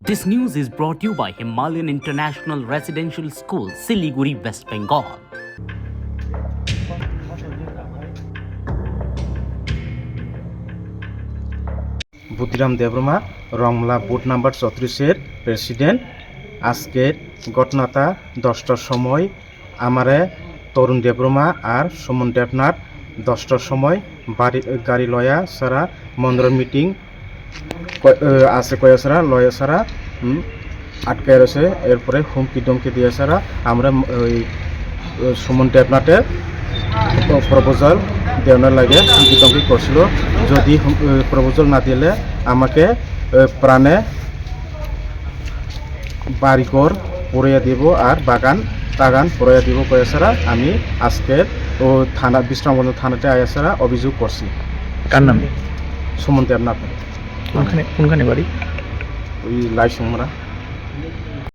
This news is brought to you by Himalayan International Residential School, Siliguri, West Bengal. Budhiram Debbarma Ramla booth number 34-এর president. আজকের ঘটনাটা 10টার সময় আমারে তরুণ দেববর্মা আর সুমন দেবনাথ 10টার সময় গাড়ি লয়া সারা মন্দির মিটিং আছে কয়া সারা লয়া সারা আটকায় রয়েছে। এরপরে হুমকি দমকি দিয়ে সারা আমরা ওই সুমন দেবনাথের প্রপোজাল দেওয়ার লাগে হুমকি দমকি করছিল। যদি প্রপোজাল না দিলে আমাকে প্রাণে বাড়িঘর পড়িয়ে দিব আর বাগান পড়িয়ে দিব কয়ে ছাড়া আমি আজকের থানা বিশ্রামগঞ্জ থানাতে আয়া ছাড়া অভিযোগ করছি। কার নাম? সুমন দেবনাথ। কোনখানে বাড়ি? ওই লাইসংরা।